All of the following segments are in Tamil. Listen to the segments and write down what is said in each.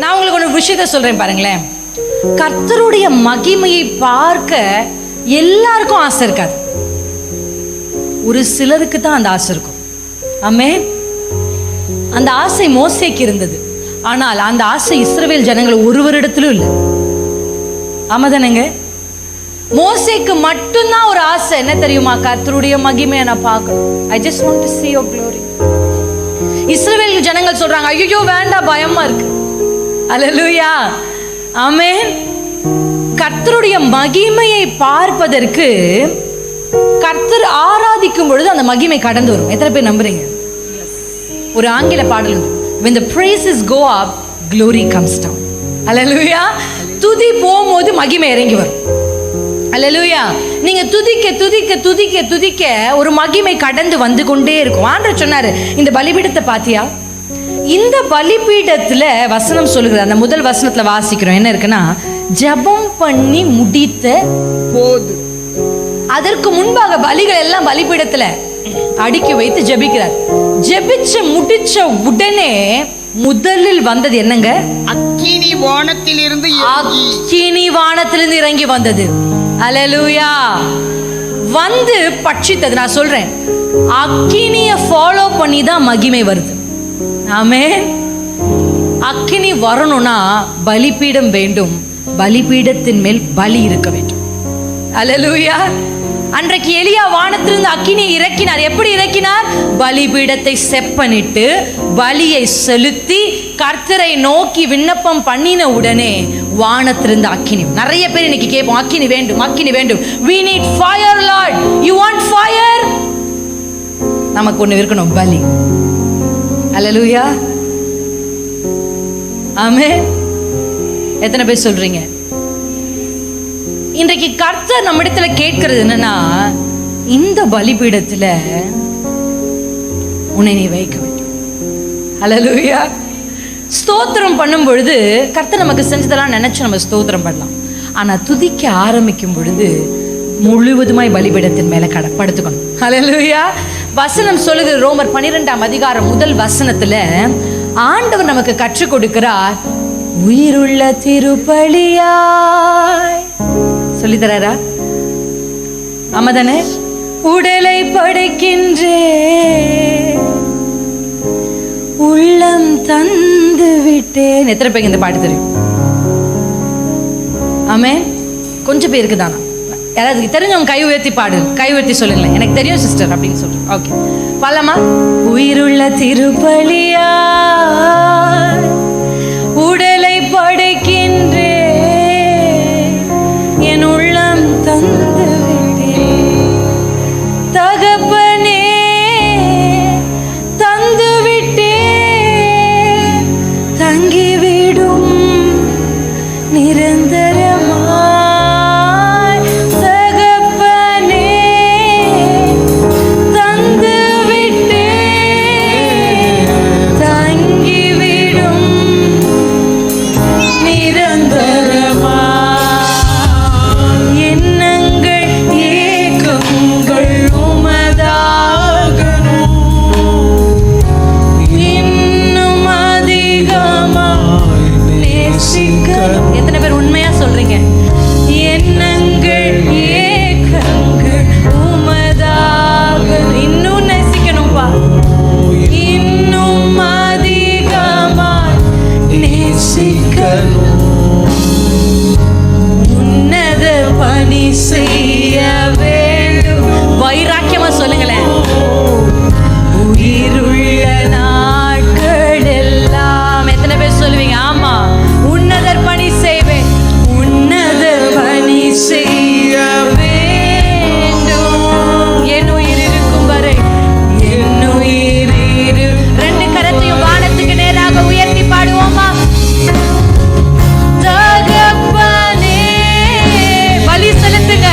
நான் உங்களுக்கு ஒரு விஷயத்த சொல்றேன் பாருங்களேன். கர்த்தருடைய மகிமையை பார்க்க எல்லாருக்கும் ஆசை இருக்காது. ஒரு சிலருக்கு தான் அந்த ஆசை இருக்கும். ஆமென். அந்த ஆசை மோசேக்கு இருந்தது. ஆனால் அந்த ஆசை இஸ்ரவேல் ஜனங்கள் ஒருவரிடத்திலும் இல்லை. ஆமாதானங்க? மோசேக்கு மட்டும்தான் ஒரு ஆசை. என்ன தெரியுமா? கர்த்தருடைய மகிமையை நான் பார்க்கணும். I just want to see your glory. இஸ்ரவேல் ஜனங்கள் சொல்றாங்க, ஐயோ வேண்டாம், பயமா இருக்கு. அல்லேலூயா, ஆமென். கர்த்தருடைய மகிமையை பார்ப்பதற்கு கர்த்தர் ஆராதிக்கும் பொழுது அந்த மகிமை கடந்து வரும். எத்தனை பேர் நம்புறீங்க? ஒரு ஆங்கில பாடல் உண்டு, when the praises go up glory comes down. அல்லேலூயா. துதி போகும்போது மகிமை இறங்கி வரும். அல்லேலூயா. நீங்க துதிக்க துதிக்க துதிக்க துதிக்க ஒரு மகிமை கடந்து வந்து கொண்டே இருக்கும். ஆண்டவர் சொன்னாரு, இந்த பலிபீடத்தை பாத்தியா? இந்த பலிபீடத்துல வசனம் சொல்லுகிறது, அந்த முதல் வசனத்துல வாசிக்கிறோம். என்ன இருக்குன்னா, ஜெபம் பண்ணி முடித்த போது. அதற்கு முன்பாக பலிகள் எல்லாம் பலிபீடத்துல அடுக்கி வைத்து ஜெபிக்கிறார். ஜெபிச்சு முடிச்ச உடனே முதலில் வந்தது என்னங்க? அக்கினி வானத்திலிருந்து இறங்கி வந்தது. அல்லேலூயா. வந்து பட்சித்தது. நான் சொல்றேன், அக்கினியை ஃபாலோ பண்ணி தான் மகிமை வருது. ஆமென். அக்கினி வரணும்னா பலிபீடம் வேண்டும். பலிபீடத்தின் மேல் பலி இருக்க வேண்டும். அல்லேலூயா. அன்றைக்கு எலியா வானத்திலிருந்து அக்கினியை இறக்கினார். எப்படி இறக்கினார்? பலிபீடத்தை செப்பனிட்டு பலியை செலுத்தி கர்த்தரை நோக்கி விண்ணப்பம் பண்ணின உடனே வானத்திலிருந்து அக்கினி. நிறைய பேர் இன்னைக்கு கேட்போம், அக்கினி வேண்டும், அக்கினி வேண்டும். We need fire, Lord. You want fire? நமக்கு ஒண்ணு இருக்கணும், பலி. அல்லேலூயா, ஆமென். எத்தனை பேர் சொல்றீங்க? இன்றைக்கு கர்த்தர் நம்மிடத்துல கேட்கிறது என்னன்னா, இந்த பலிபீடத்துல உன்னை நீ வைக்க வேண்டும். அல்லேலூயா. ஸ்தோத்திரம் பண்ணும் பொழுது கர்த்தர் நமக்கு செஞ்சதெல்லாம் நினைச்சு நம்ம ஸ்தோத்திரம் பண்ணலாம். ஆனா துதிக்க ஆரம்பிக்கும் பொழுது முழுவதுமாய் பலிபீடத்தின் மேல படுத்துக்கணும். அல்லேலூயா. வசனம் சொல்லுது, ரோமர் 12ஆம் அதிகாரம் முதல் வசனத்துல ஆண்டவர் நமக்கு கற்றுக் கொடுக்கிறார், உயிருள்ள திருப்பலியாய். சொல்லி தராரா? ஆமாதானே? உடலை படைக்கின்றே, உள்ளம் தந்து விட்டேன். எத்தனை பேருக்கு இந்த பாட்டு தெரியும்? ஆமென். கொஞ்சம் பேருக்கு தானா? யாராவது தெரிஞ்சவங்க கை உயர்த்தி பாடு, கை உயர்த்தி சொல்லுங்களேன், எனக்கு தெரியும் சிஸ்டர் அப்படின்னு சொல்றேன். ஓகே, பாலாமா? உயிருள்ள திருப்பலியா உடலை படைக்கின்றே, என் உள்ளம் தந்து விட்டேன். தகப்பனே தந்து விட்டேன், தங்கிவிடும் நிரந்தரமாய். தகப்பனே தந்து விட்டேன், தங்கிவிடும் நிரந்தரமாய். எண்ணங்கள் ஏக்கங்கள் உமதாகணும், இன்னும் அதிகமாய் நேசிக்கணும். எத்தனை பேர் உண்மையா சொல்றீங்க? எண்ணங்கள் ஏக்கங்கள் உமதாகணும், இன்னும் நேசிக்கணும்பா, இன்னும் அதிகமாய் நேசிக்கணும். உன்னத பணி செய்ய வேண்டும். வைராக்கியமா சொல்லுங்களேன். உயிருள்ள நாட்கள் எல்லாம். எத்தனை பேர் சொல்லுவீங்க? ஆமா, உன்னதர் பணி செய்வேன், உன்னதர் பணி செய்ய வேண்டும். என் உயிர் இருக்கும் வரை, என் உயிர் இரு. ரெண்டு கரத்தையும் வானத்துக்கு நேராக உயர்த்தி பாடுவோமா? தகப்பனே, பலி செலுத்துங்க.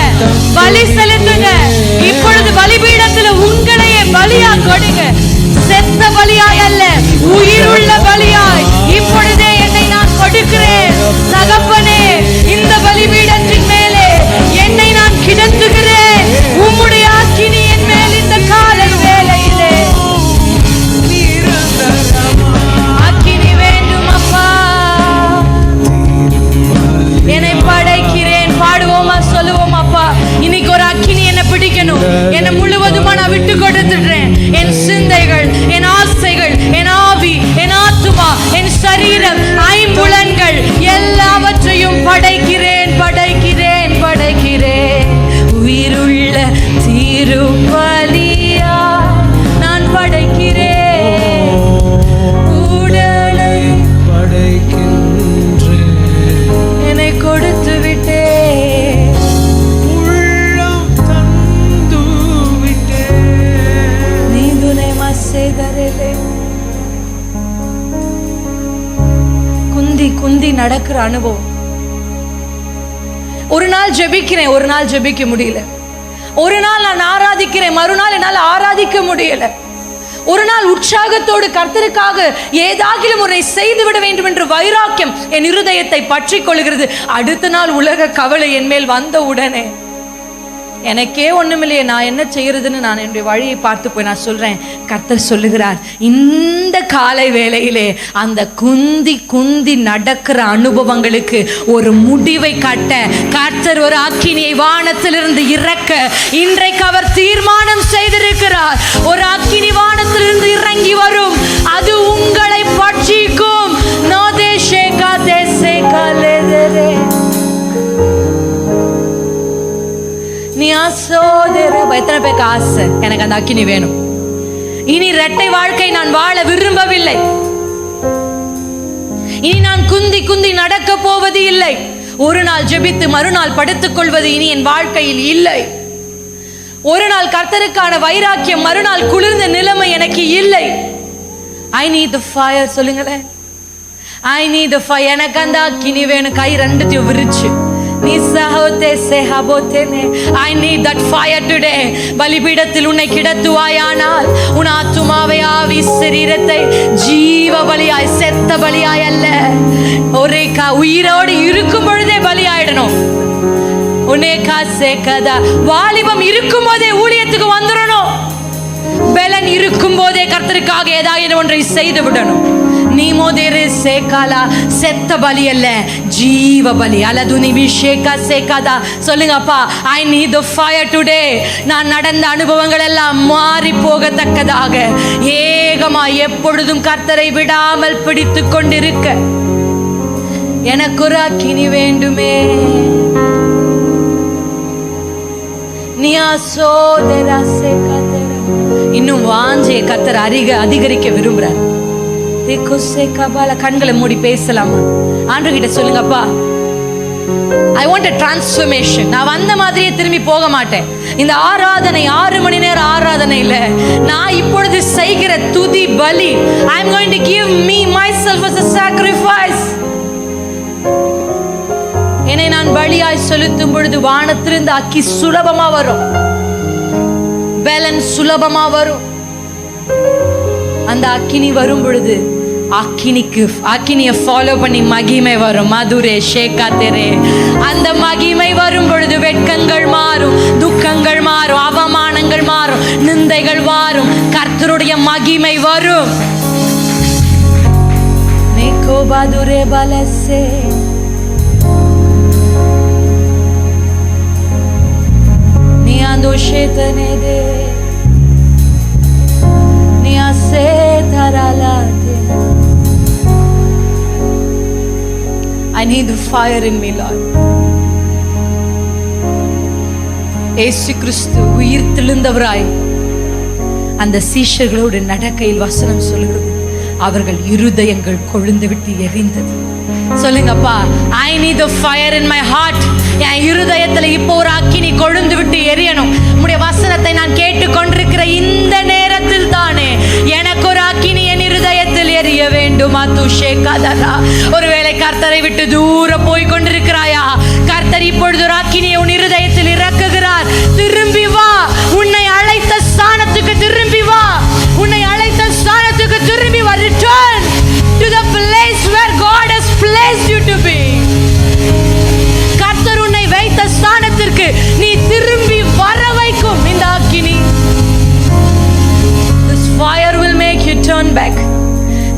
குந்தி குந்தி நடக்கிற அனுபவம். ஒரு நாள் ஜெபிக்கிறேன், ஒரு நாள் ஜெபிக்க முடியல. ஒரு நாள் நான் ஆராதிக்கிறேன், மறுநாள் என்னால் ஆராதிக்க முடியல. ஒரு நாள் உற்சாகத்தோடு கர்த்தருக்காக ஏதாகிலும் ஒரு செய்து விட வேண்டும் என்று வைராக்கியம் என் இருதயத்தை பற்றி கொள்கிறது. அடுத்த நாள் உலக கவலை என் மேல் வந்த உடனே எனக்கே ஒண்ணுமில்லையே, நான் என்ன செய்யறதுன்னு நான் என்னுடைய வழியை பார்த்து போய் நான் சொல்றேன், கர்த்தர் சொல்லுகிறார், இந்த காலை வேளையிலே அந்த குந்தி குந்தி நடக்கிற அனுபவங்களுக்கு ஒரு முடிவை கட்ட கர்த்தர் ஒரு அக்கினியை வானத்திலிருந்து இறக்க இன்றைக்கு அவர் தீர்மானம் செய்திருக்கிறார். ஒரு அக்கினி வானத்திலிருந்து இறங்கி வரும், அது உங்களை பட்சிக்கும். எத்தனை பேருக்கு ஆசை எனக்கு அந்த அக்கினி வேணும்? இனி இரட்டை வாழ்க்கை நான் வாழ விரும்பவில்லை. இனி நான் குந்தி குந்தி நடக்க போவது இல்லை. ஒரு நாள் ஜெபித்து மறுநாள் படுத்துக் கொள்வது இனி என் வாழ்க்கையில் இல்லை. ஒரு நாள் கர்த்தருக்கான வைராக்கியம், மறுநாள் குளிர்ந்த நிலைமை எனக்கு இல்லை. I need the fire. சொல்லுங்களேன், I need the fire. எனக்கு அந்த அக்கினி வேணும். கை ரெண்டுத்தையும் விரிச்சு I need that fire today. பலிபீடத்தில் உன்னை கிடத்துவாயானால் உன் ஆத்துமாவை ஆவி சரீரத்தை ஜீவ பலியாய், செத்த பலியாய் அல்ல, ஒரே உயிரோடு இருக்கும் பொழுதே பலியாயிடணும். உன்னே காசே கதா, வாலிபம் இருக்கும் போதே ஊழியத்துக்கு வந்துடணும். பலன் இருக்கும் போதே கர்த்தருக்காக ஏதாவது ஒன்றை செய்து விடணும். நீமோதேரே சேகாலா, செத்த பலி அல்ல, ஜீவ பலி. அலதுனி விஷேகா சேகாதா. சொல்லுங்க அப்பா, I need the fire today. நான் நடந்த அனுபவங்கள் எல்லாம் மாறி போகத்தக்கதாக ஏகமா எப்பொழுதும் கர்த்தரை விடாமல் பிடித்து கொண்டிருக்க எனக்கு ஒரு அக்கினி வேண்டுமே. நியாசோதேரா சேகாதேரா. இன்னும் வாஞ்சையை கர்த்தர் அதிகரிக்க விரும்புறார். கண்களை மூடி பேசலாமா? ஆண்டவர்கிட்ட சொல்லுங்கப்பா, I want a transformation. நான் வந்த மாதிரியே திரும்பி போக மாட்டேன். இந்த ஆராதனை 6 மணி நேரம் ஆராதனை இல்ல, நான் இப்பொழுது செய்கிற துதி பலி. I am going to give me myself as a sacrifice. என்னை நான் பலியாய் செலுத்தும் பொழுது வானத்திலிருந்து அக்கி சுலபமா வரும், பலன் சுலபமா வரும். அந்த அக்கினி வரும் பொழுது அக்கினியை ஃபாலோ பண்ணி மகிமை வரும். மதுரே ஷேகாதேரே. அந்த மகிமை வரும் பொழுது வெட்கங்கள் மாறும், துக்கங்கள் மாறும், அவமானங்கள் மாறும், நிந்தைகள் மாறும். கர்த்தருடைய மகிமை வரும். நேகோ பாதுரே பலசே. நியாந்தோ ஷேதனேதே நியாசே தரலாதே. I need the fire in me, Lord. இயேசு கிறிஸ்து உயிர் தெழுந்தவராய் அந்த சீஷர்களோடு நடக்கையில் வசனம் சொல்கிறது, அவர்கள் இருதயங்கள் கொழுந்து விட்டு எரிந்தது. சொல்லுங்கப்பா, I need the fire in my heart. என் இருதயத்தில் இப்போ ஒரு அக்கினி கொழுந்து விட்டு எரியணும். உம்முடைய வசனத்தை நான் கேட்டுக்கொண்டிருக்கிற இந்த நேரத்தில் தானே எனக்கு ஒரு அக்கினி என் இருதயத்தில் எரிய வேண்டும். ஒருவேளை கர்த்தரை விட்டு தூர போய் கொண்டிருக்கிறாயா? கர்த்தர் இப்பொழுது ஒரு அக்கினியை உன் இருதயத்தில் இறக்குகிறார். திரும்பி வா, உன்னை அழைத்த ஸ்தானத்துக்கு திரும்பி வா, உன்னை அழைத்த ஸ்தானத்துக்கு திரும்பி வா. Return to the place where God has placed you to be. கர்த்தர் உன்னை வைத்த ஸ்தானத்திற்கு நீ திரும்பி வர வைக்கும் இந்த அக்கினி. This fire will make you turn back.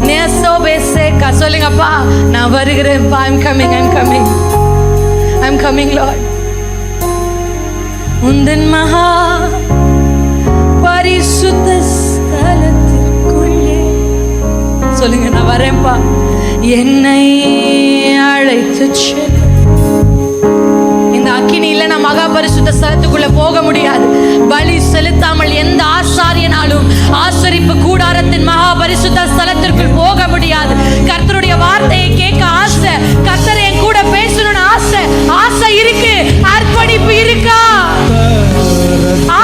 நேசோபேசேகா. சொல்லுங்கப்பா, நான் வருகிறேன். I'm coming, I'm coming, I'm coming, Lord. உந்தன் மகா பரிசுத்த ஸ்தலத்திற்குள்ளே. சொல்லுங்க, நான் வரேன்ப்பா. என்னை அழைத்து செல். இந்த அக்கினி இல்ல, நான் மகா பரிசுத்த ஸ்தலத்துக்குள்ள போக முடியாது. பலி செலுத்தாமல் எந்த ஆசாரியனாலும் ஆசரிப்பு கூடாரத்தின் மகா பரிசுத்த ஸ்தலத்திற்குள் போக முடியாது. கர்த்தருடைய வார்த்தையை கேட்க ஆசை, கர்த்தர் என் கூட பேசணும்னு ஆசை. ஆசை இருக்கு, அர்ப்பணிப்பு இருக்கா?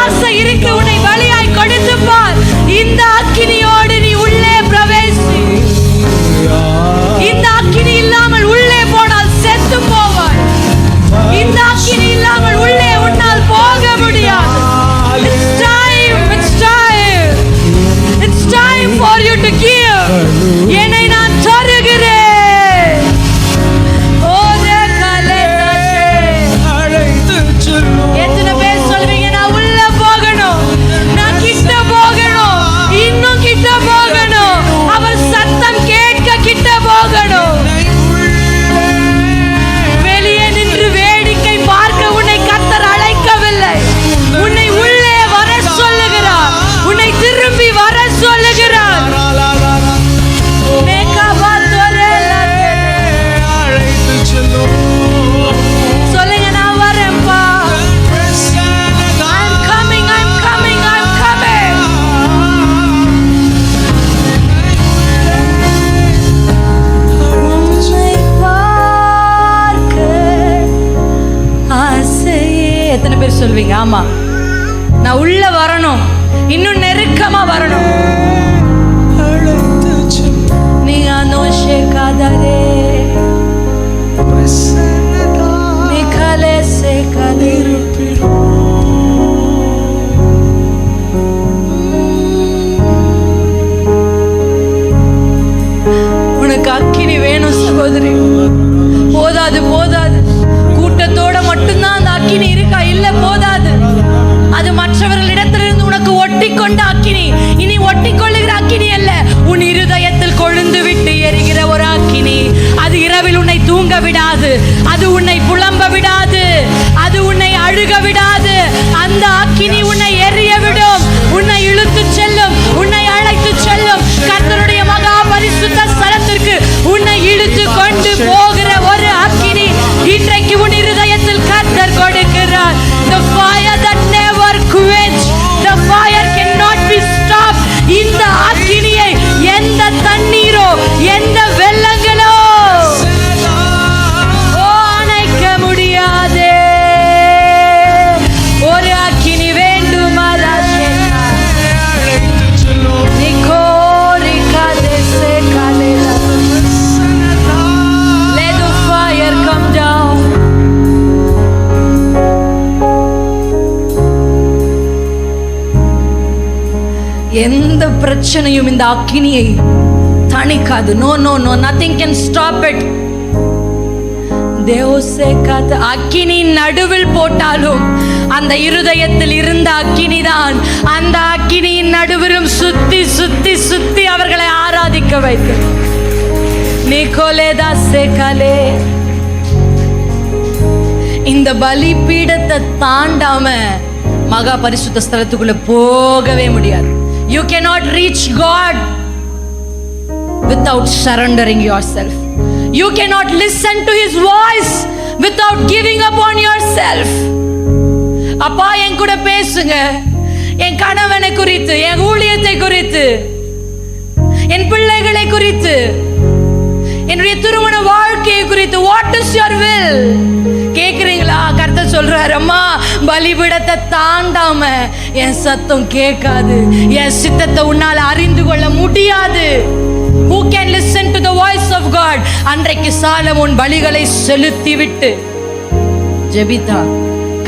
ஆசை இருக்கு. உன்னை பலியாய் கொடுத்து பார். இந்த அக்கினியோடு நீ உள்ளே பிரவேசி. இந்த அக்கினி இல்லாம பேர் சொல்வீங்க, ஆமா நான் உள்ள வரணும், இன்னும் நெருக்கமா வரணும். நீங்க நோஷே காதரே மிகலே சே கலே உனக்கு அக்கினி வேணும் சகோதரி. போதாது போதாது, கூட்டத்தோட மட்டும்தான் அந்த அக்கினி இருக்கா? இல்ல, போதாது. அது மற்றவர்களிடத்திலிருந்து உனக்கு ஒட்டி கொண்ட அக்கினி. இனி ஒட்டி கொள்ளுகிற அக்கினி அல்ல, உன் இருதயத்தில் கொழுந்து விட்டு எரிகிற ஒரு அக்கினி. அது இரவில் உன்னை தூங்க விடாது, அது உன்னை புலம்ப விடாது, அது உன்னை அழுக விடாது. அந்த அக்கினி உன்னை எரிய விடும், உன்னை இழுத்து செல்லும், உன்னை அழைத்து செல்லும். கர்த்தருடைய மகா பரிசுத்த ஸ்தலத்திற்கு உன்னை இழுத்து கொண்டு போகிற ஒரு அக்கினி இன்றைக்கு உன் இருதயத்தில் கர்த்தர் கொடுக்கிறார். The fire that never quench, the fire cannot be stopped. இந்த அக்கினியை எந்த தண்ணீரோ எந்த வெள்ளங்களோ அணைக்க முடியாதே. ஒரு அக்கினி வேண்டும். Let the fire come down. எந்த பிரச்சனையும் இந்த அக்கினியை தணிக்காது. No no no, nothing can stop it. தேவசே காத்து அக்கினி நடுவில் போட்டாலும் அந்த இருதயத்தில் இருந்த அக்கினி தான் அந்த அக்கினியின் நடுவிலும் சுத்தி சுத்தி சுத்தி அவர்களை ஆராதிக்க வைத்து. நிகோலேதா சேகலே, இந்த பலிபீடத்தை தாண்டாம மகா பரிசுத்த ஸ்தலத்துக்குள்ள போகவே முடியாது. You cannot reach God without surrendering yourself. You cannot listen to His voice without giving up on yourself. அப்பா என் கூட பேசுங்க, என் கணவனை குறித்து, என் ஊழியத்தை குறித்து, என் பிள்ளைகளை குறித்து, என்னுடைய திருமண வாழ்க்கையை குறித்து. What is your will? கேக்குறீங்களா? கர்த்தர் சொல்றாரு, அம்மா பலிபீடத்தை தாண்டாம என் சத்தம் கேட்காது, என் சித்தத்தை உன்னால அறிந்து கொள்ள முடியாது. Who can listen to the voice of God? அன்றைக்கு சாலமோன் பலிகளை செலுத்தி விட்டு ஜெபித்தா.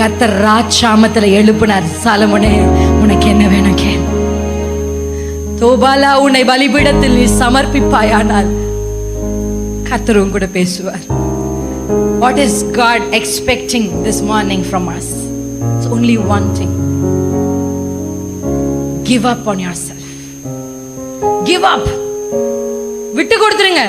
கர்த்தர் ராஜாமத்துல எழுப்பினார், சாலமோனே உனக்கு என்ன வேணும் கேள். தோபாலா, உன்னை பலிபீடத்தில் நீ சமர்ப்பிப்பாயானால் கர்த்தரும் கூட பேசுவார். What is God expecting this morning from us? It's only one thing. Give up on yourself. Give up. விட்டு கொடுத்துருங்க.